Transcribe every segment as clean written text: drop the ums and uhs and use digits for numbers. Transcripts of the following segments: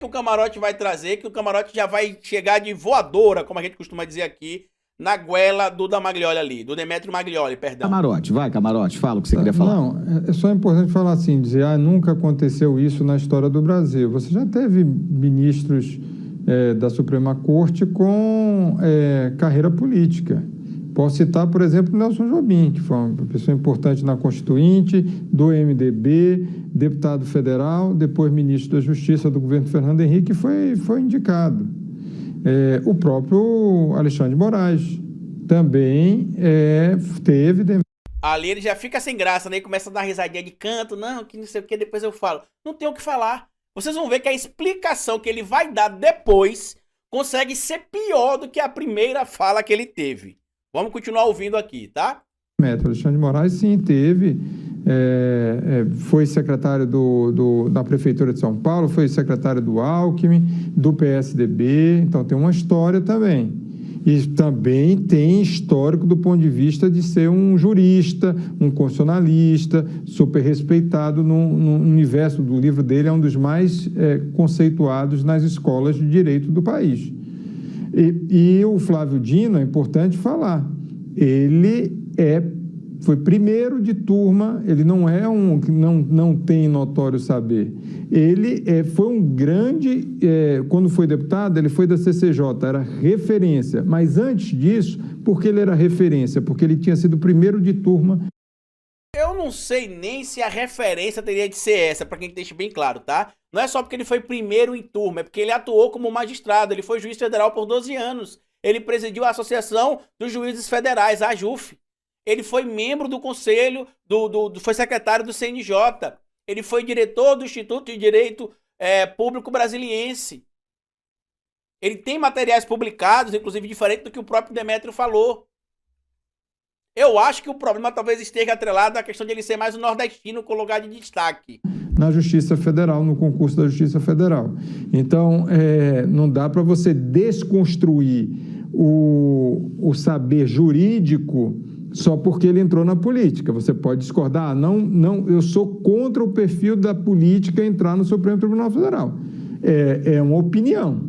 que o camarote vai trazer, que o camarote já vai chegar de voadora, como a gente costuma dizer aqui, na goela do da Maglioli ali, do Demetrio Maglioli, perdão. Camarote, vai, Camarote, fala o que você queria falar. Não, é só importante falar assim, dizer, nunca aconteceu isso na história do Brasil. Você já teve ministros da Suprema Corte com carreira política. Posso citar, por exemplo, Nelson Jobim, que foi uma pessoa importante na Constituinte, do MDB, deputado federal, depois ministro da Justiça do governo Fernando Henrique, foi indicado. O próprio Alexandre de Moraes também teve... Ali ele já fica sem graça, né? E começa a dar risadinha de canto, não, que não sei o que, depois eu falo. Não tem o que falar. Vocês vão ver que a explicação que ele vai dar depois consegue ser pior do que a primeira fala que ele teve. Vamos continuar ouvindo aqui, tá? Alexandre de Moraes, sim, teve. Foi secretário da Prefeitura de São Paulo, foi secretário do Alckmin, do PSDB, então tem uma história também. E também tem histórico do ponto de vista de ser um jurista, um constitucionalista, super respeitado no universo do livro dele, é um dos mais conceituados nas escolas de direito do país. E o Flávio Dino, é importante falar, ele foi primeiro de turma, ele não tem notório saber. Ele foi um grande, quando foi deputado, ele foi da CCJ, era referência. Mas antes disso, por que ele era referência? Porque ele tinha sido primeiro de turma. Eu não sei nem se a referência teria de ser essa, pra quem deixe bem claro, tá? Não é só porque ele foi primeiro em turma, é porque ele atuou como magistrado, ele foi juiz federal por 12 anos. Ele presidiu a Associação dos Juízes Federais, a AJUF. Ele foi membro do conselho, foi secretário do CNJ. Ele foi diretor do Instituto de Direito Público Brasiliense. Ele tem materiais publicados, inclusive diferente do que o próprio Demetrio falou. Eu acho que o problema talvez esteja atrelado à questão de ele ser mais um nordestino com lugar de destaque. Na Justiça Federal, no concurso da Justiça Federal. Então, não dá para você desconstruir o saber jurídico só porque ele entrou na política. Você pode discordar, não, eu sou contra o perfil da política entrar no Supremo Tribunal Federal. É uma opinião,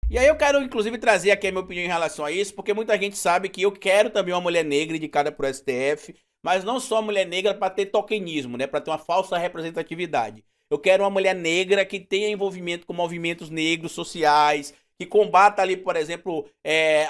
E aí eu quero, inclusive, trazer aqui a minha opinião em relação a isso, porque muita gente sabe que eu quero também uma mulher negra indicada por STF, mas não só uma mulher negra para ter tokenismo, né, para ter uma falsa representatividade. Eu quero uma mulher negra que tenha envolvimento com movimentos negros sociais, que combata ali, por exemplo,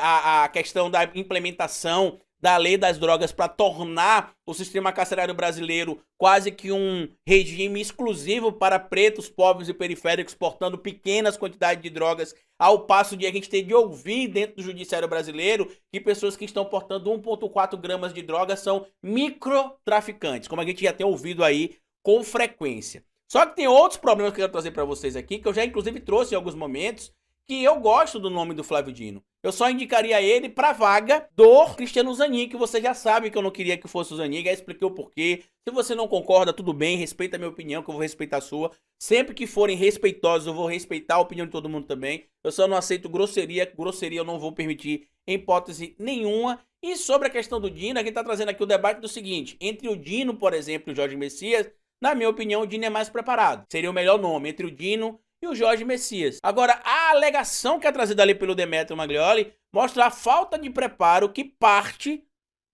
a questão da implementação da lei das drogas para tornar o sistema carcerário brasileiro quase que um regime exclusivo para pretos, pobres e periféricos, portando pequenas quantidades de drogas, ao passo de a gente ter de ouvir dentro do judiciário brasileiro que pessoas que estão portando 1,4 gramas de drogas são microtraficantes, como a gente já tem ouvido aí com frequência. Só que tem outros problemas que eu quero trazer para vocês aqui, que eu já inclusive trouxe em alguns momentos, que eu gosto do nome do Flávio Dino. Eu só indicaria ele pra vaga do Cristiano Zanin, que você já sabe que eu não queria que fosse o Zanin, já expliquei o porquê. Se você não concorda, tudo bem, respeita a minha opinião, que eu vou respeitar a sua. Sempre que forem respeitosos, eu vou respeitar a opinião de todo mundo também. Eu só não aceito grosseria, grosseria eu não vou permitir em hipótese nenhuma. E sobre a questão do Dino, a gente tá trazendo aqui o debate do seguinte, entre o Dino, por exemplo, e o Jorge Messias, na minha opinião, o Dino é mais preparado. Seria o melhor nome, entre o Dino e o Jorge Messias. Agora, a alegação que é trazida ali pelo Demetrio Maglioli mostra a falta de preparo que parte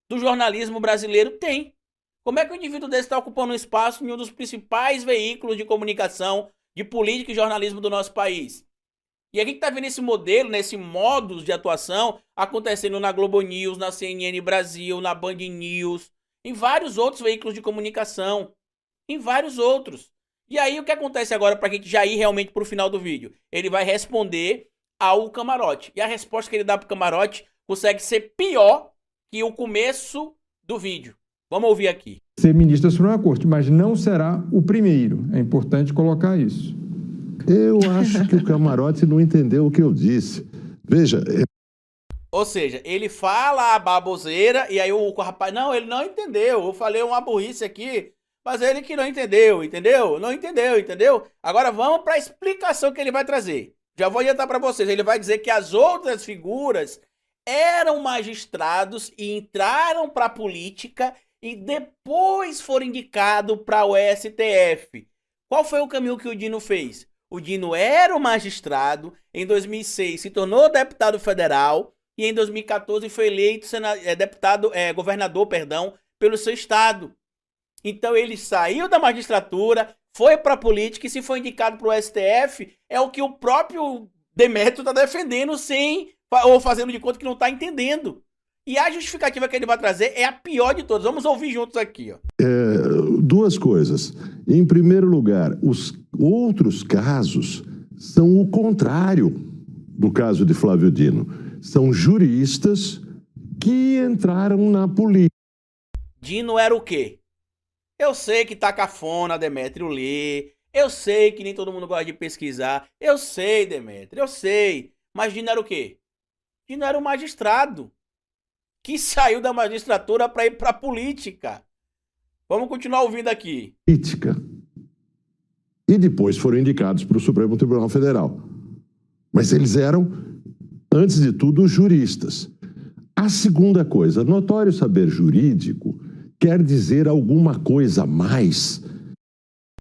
do jornalismo brasileiro tem. Como é que o indivíduo desse está ocupando um espaço em um dos principais veículos de comunicação, de política e jornalismo do nosso país? E a gente está vendo esse modelo, nesse modus de atuação acontecendo na Globo News, na CNN Brasil, na Band News, em vários outros veículos de comunicação, em vários outros. E aí o que acontece agora para a gente já ir realmente para o final do vídeo? Ele vai responder ao camarote. E a resposta que ele dá para o camarote consegue ser pior que o começo do vídeo. Vamos ouvir aqui. Ser ministro da Suprema Corte, mas não será o primeiro. É importante colocar isso. Eu acho que o camarote não entendeu o que eu disse. Veja... Ou seja, ele fala a baboseira e aí o rapaz... Não, ele não entendeu. Eu falei uma burrice aqui... Mas ele que não entendeu, entendeu? Não entendeu, entendeu? Agora vamos para a explicação que ele vai trazer. Já vou adiantar para vocês. Ele vai dizer que as outras figuras eram magistrados e entraram para a política e depois foram indicados para o STF. Qual foi o caminho que o Dino fez? O Dino era o magistrado, em 2006 se tornou deputado federal e em 2014 foi eleito governador, pelo seu estado. Então ele saiu da magistratura, foi para a política e se foi indicado para o STF, é o que o próprio Demétrio está defendendo ou fazendo de conta que não está entendendo. E a justificativa que ele vai trazer é a pior de todas. Vamos ouvir juntos aqui, ó. Duas coisas. Em primeiro lugar, os outros casos são o contrário do caso de Flávio Dino. São juristas que entraram na política. Dino era o quê? Eu sei que tá cafona, Demétrio ler. Eu sei que nem todo mundo gosta de pesquisar. Eu sei, Demétrio, eu sei. Mas Dino era o quê? Dino era um magistrado que saiu da magistratura para ir para a política. Vamos continuar ouvindo aqui. Política. E depois foram indicados para o Supremo Tribunal Federal. Mas eles eram, antes de tudo, juristas. A segunda coisa, notório saber jurídico quer dizer alguma coisa a mais.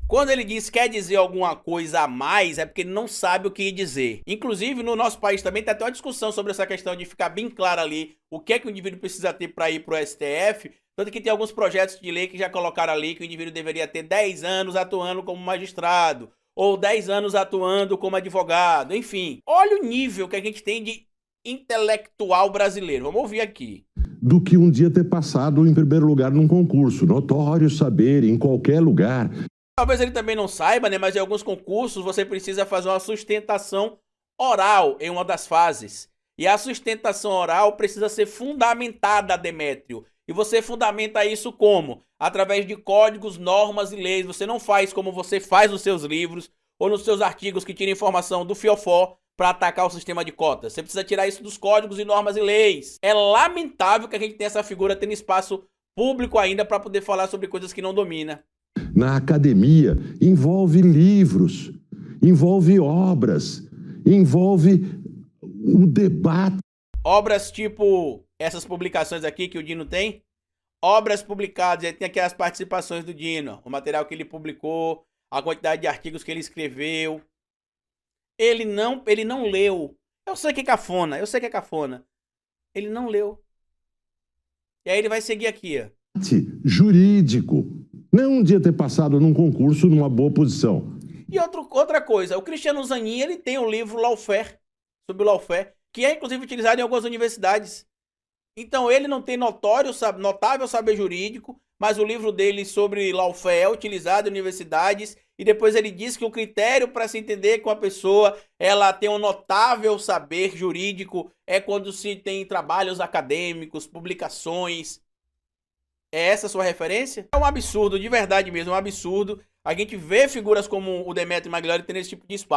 Quando ele diz quer dizer alguma coisa a mais, é porque ele não sabe o que dizer. Inclusive, no nosso país também tem até uma discussão sobre essa questão de ficar bem claro ali o que é que o indivíduo precisa ter para ir para o STF. Tanto que tem alguns projetos de lei que já colocaram ali que o indivíduo deveria ter 10 anos atuando como magistrado, ou 10 anos atuando como advogado, enfim. Olha o nível que a gente tem de intelectual brasileiro. Vamos ouvir aqui. Do que um dia ter passado em primeiro lugar num concurso. Notório saber em qualquer lugar. Talvez ele também não saiba, né? Mas em alguns concursos você precisa fazer uma sustentação oral em uma das fases. E a sustentação oral precisa ser fundamentada, Demétrio. E você fundamenta isso como? Através de códigos, normas e leis. Você não faz como você faz nos seus livros ou nos seus artigos que tiram informação do fiofó para atacar o sistema de cotas. Você precisa tirar isso dos códigos e normas e leis. É lamentável que a gente tenha essa figura tendo espaço público ainda para poder falar sobre coisas que não domina. Na academia, envolve livros, envolve obras, envolve o debate. Obras tipo essas publicações aqui que o Dino tem. Obras publicadas, aí tem aqui as participações do Dino, o material que ele publicou, a quantidade de artigos que ele escreveu. Ele não leu. Eu sei que é cafona, Ele não leu. E aí ele vai seguir aqui, ó. Jurídico. Não um dia ter passado num concurso numa boa posição. E outra coisa, o Cristiano Zanin, ele tem um livro Lawfare, sobre o Lawfare, que é inclusive utilizado em algumas universidades. Então ele não tem notável saber jurídico, mas o livro dele sobre Lawfare é utilizado em universidades, e depois ele diz que o critério para se entender que uma pessoa ela tem um notável saber jurídico é quando se tem trabalhos acadêmicos, publicações. É essa a sua referência? É um absurdo, de verdade mesmo, é um absurdo. A gente vê figuras como o Demétrio Maglioli tendo esse tipo de espaço.